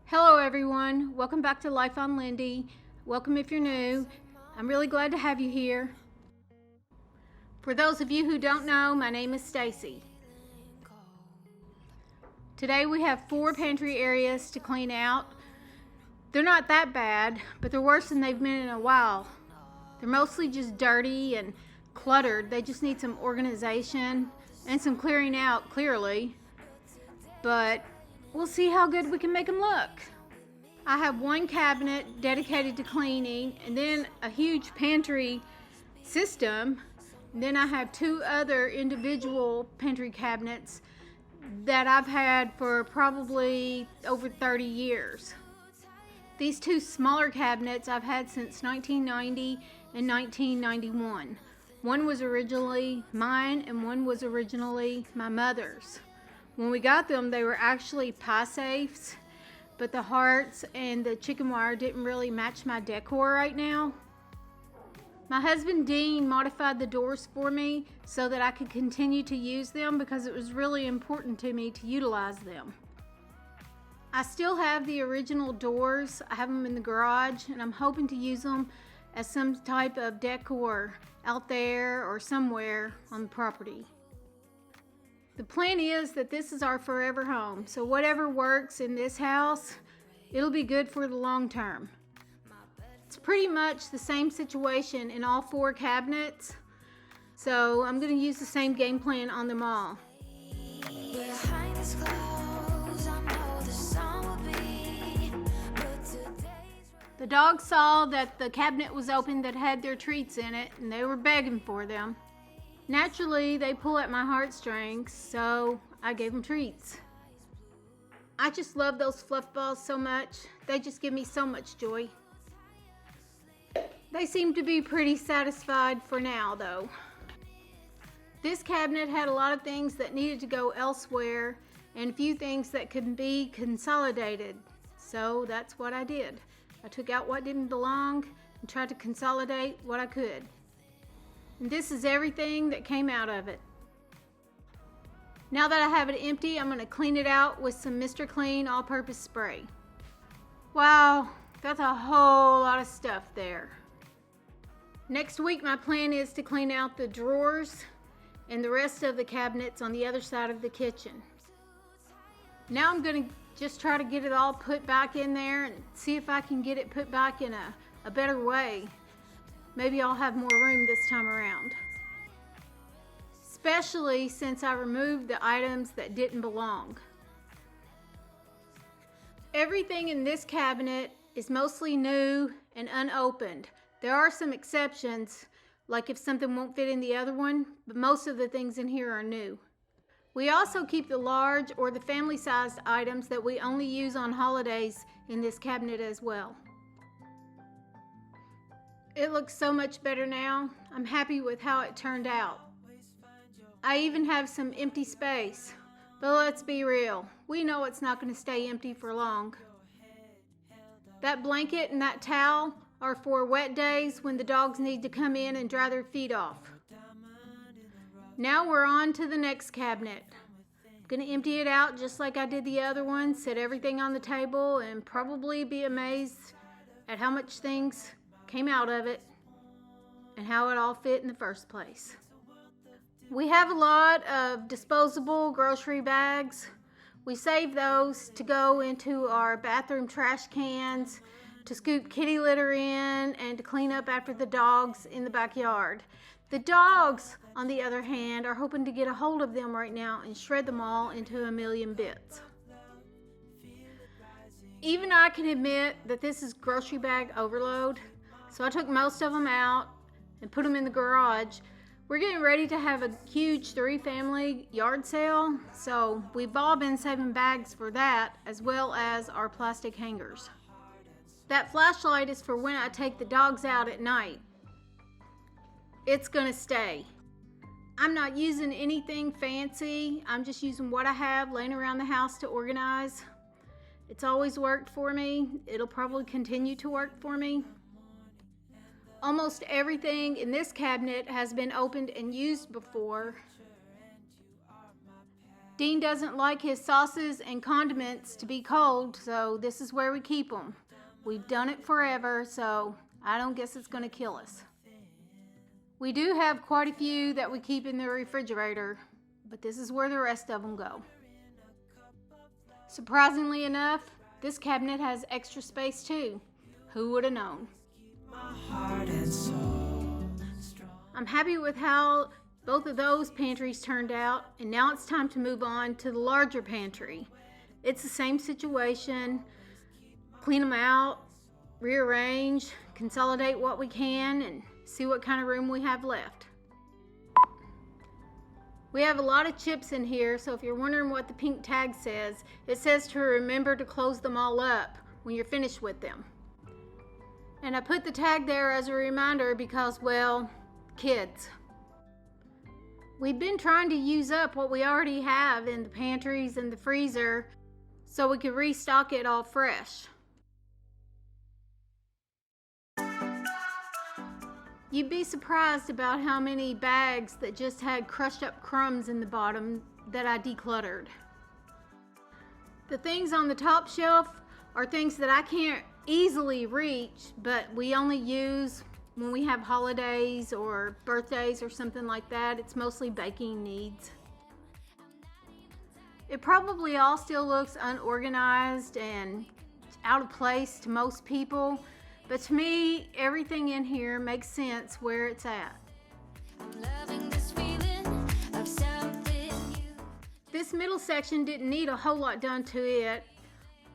Hello everyone, welcome back to Life on Lindy. Welcome if you're new. I'm really glad to have you here. For those of you who don't know, my name is Stacy. Today we have 4 pantry areas to clean out. They're not that bad, but they're worse than they've been in a while. They're mostly just dirty and cluttered. They just need some organization and some clearing out, clearly. But we'll see how good we can make them look. I have one cabinet dedicated to cleaning and then a huge pantry system. And then I have 2 other individual pantry cabinets that I've had for probably over 30 years. These 2 smaller cabinets I've had since 1990 and 1991. One was originally mine and one was originally my mother's. When we got them, they were actually pie safes, but the hearts and the chicken wire didn't really match my decor right now. My husband Dean modified the doors for me so that I could continue to use them because it was really important to me to utilize them. I still have the original doors. I have them in the garage and I'm hoping to use them as some type of decor out there or somewhere on the property. The plan is that this is our forever home, so whatever works in this house, it'll be good for the long term. It's pretty much the same situation in all 4 cabinets, so I'm going to use the same game plan on them all. The dogs saw that the cabinet was open that had their treats in it, and they were begging for them. Naturally, they pull at my heartstrings, so I gave them treats. I just love those fluff balls so much. They just give me so much joy. They seem to be pretty satisfied for now, though. This cabinet had a lot of things that needed to go elsewhere and a few things that could be consolidated. So that's what I did. I took out what didn't belong and tried to consolidate what I could. And this is everything that came out of it. Now that I have it empty, I'm going to clean it out with some Mr. Clean all-purpose spray. Wow, that's a whole lot of stuff there. Next week, my plan is to clean out the drawers and the rest of the cabinets on the other side of the kitchen. Now I'm going to just try to get it all put back in there and see if I can get it put back in a better way. Maybe I'll have more room this time around. Especially since I removed the items that didn't belong. Everything in this cabinet is mostly new and unopened. There are some exceptions, like if something won't fit in the other one, but most of the things in here are new. We also keep the large or the family-sized items that we only use on holidays in this cabinet as well. It looks so much better now. I'm happy with how it turned out. I even have some empty space, but let's be real. We know it's not going to stay empty for long. That blanket and that towel are for wet days when the dogs need to come in and dry their feet off. Now we're on to the next cabinet. I'm going to empty it out just like I did the other one, set everything on the table, and probably be amazed at how much things came out of it and how it all fit in the first place. We have a lot of disposable grocery bags. We save those to go into our bathroom trash cans, to scoop kitty litter in, and to clean up after the dogs in the backyard. The dogs, on the other hand, are hoping to get a hold of them right now and shred them all into a million bits. Even I can admit that this is grocery bag overload. So I took most of them out and put them in the garage. We're getting ready to have a huge 3-family yard sale, so we've all been saving bags for that as well as our plastic hangers. That flashlight is for when I take the dogs out at night. It's gonna stay. I'm not using anything fancy. I'm just using what I have laying around the house to organize. It's always worked for me. It'll probably continue to work for me. Almost everything in this cabinet has been opened and used before. Dean doesn't like his sauces and condiments to be cold, so this is where we keep them. We've done it forever, so I don't guess it's going to kill us. We do have quite a few that we keep in the refrigerator, but this is where the rest of them go. Surprisingly enough, this cabinet has extra space too. Who would have known? I'm happy with how both of those pantries turned out, and now it's time to move on to the larger pantry. It's the same situation. Clean them out, rearrange, consolidate what we can, and see what kind of room we have left. We have a lot of chips in here, so if you're wondering what the pink tag says, it says to remember to close them all up when you're finished with them. And I put the tag there as a reminder because, well, kids. We've been trying to use up what we already have in the pantries and the freezer so we could restock it all fresh. You'd be surprised about how many bags that just had crushed up crumbs in the bottom that I decluttered. The things on the top shelf are things that I can't easily reach, but we only use when we have holidays or birthdays or something like that. It's mostly baking needs. It probably all still looks unorganized and out of place to most people, but to me, everything in here makes sense where it's at. This middle section didn't need a whole lot done to it.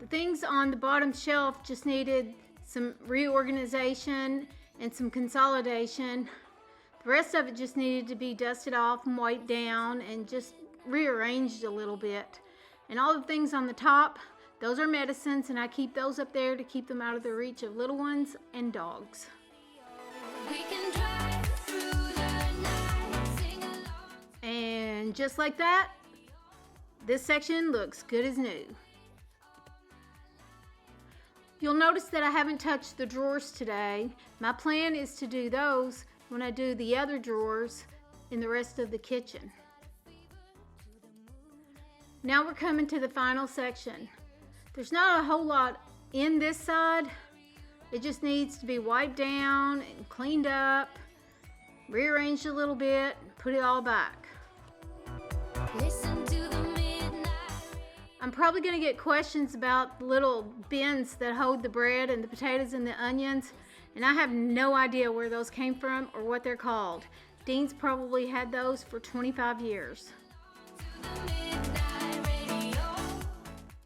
The things on the bottom shelf just needed some reorganization and some consolidation. The rest of it just needed to be dusted off and wiped down and just rearranged a little bit. And all the things on the top, those are medicines, and I keep those up there to keep them out of the reach of little ones and dogs. And just like that, this section looks good as new. You'll notice that I haven't touched the drawers today. My plan is to do those when I do the other drawers in the rest of the kitchen. Now we're coming to the final section. There's not a whole lot in this side. It just needs to be wiped down and cleaned up, rearranged a little bit, and put it all back. I'm probably going to get questions about the little bins that hold the bread and the potatoes and the onions, and I have no idea where those came from or what they're called. Dean's probably had those for 25 years.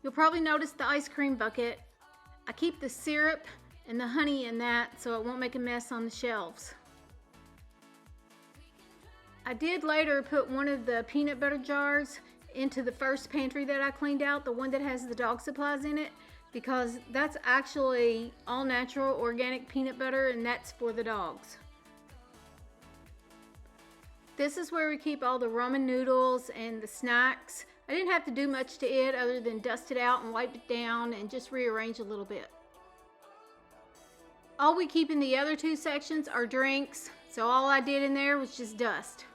You'll probably notice the ice cream bucket. I keep the syrup and the honey in that so it won't make a mess on the shelves. I did later put one of the peanut butter jars into the first pantry that I cleaned out, the one that has the dog supplies in it, because that's actually all natural organic peanut butter, and that's for the dogs. This is where we keep all the ramen noodles and the snacks. I didn't have to do much to it other than dust it out and wipe it down and just rearrange a little bit. All we keep in the other two sections are drinks, so all I did in there was just dust.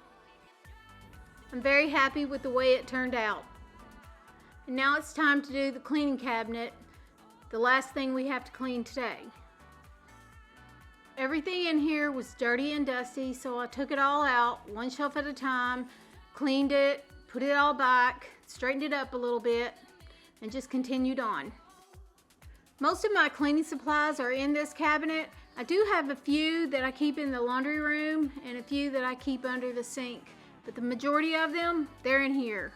I'm very happy with the way it turned out. And now it's time to do the cleaning cabinet, the last thing we have to clean today. Everything in here was dirty and dusty, so I took it all out, one shelf at a time, cleaned it, put it all back, straightened it up a little bit, and just continued on. Most of my cleaning supplies are in this cabinet. I do have a few that I keep in the laundry room and a few that I keep under the sink, but the majority of them, they're in here.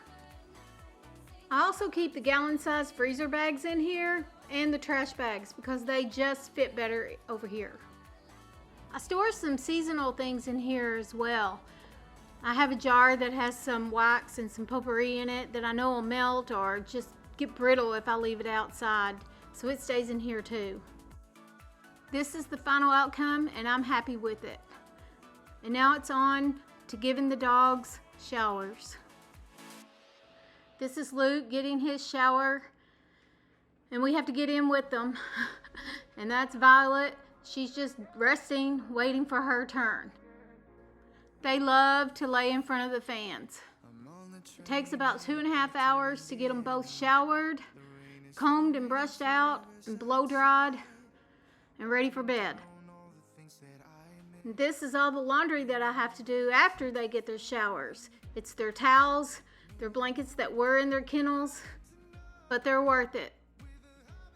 I also keep the gallon-sized freezer bags in here and the trash bags because they just fit better over here. I store some seasonal things in here as well. I have a jar that has some wax and some potpourri in it that I know will melt or just get brittle if I leave it outside, so it stays in here too. This is the final outcome and I'm happy with it. And now it's on to giving the dogs showers. This is Luke getting his shower, and we have to get in with them. And that's Violet. She's just resting, waiting for her turn. They love to lay in front of the fans. It takes about 2.5 hours to get them both showered, combed and brushed out, and blow dried, and ready for bed. This is all the laundry that I have to do after they get their showers. It's their towels, their blankets that were in their kennels, but they're worth it.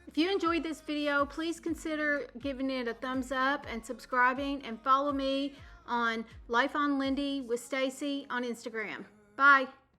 If you enjoyed this video, please consider giving it a thumbs up and subscribing, and follow me on Life on Lindy with Stacy on Instagram. Bye.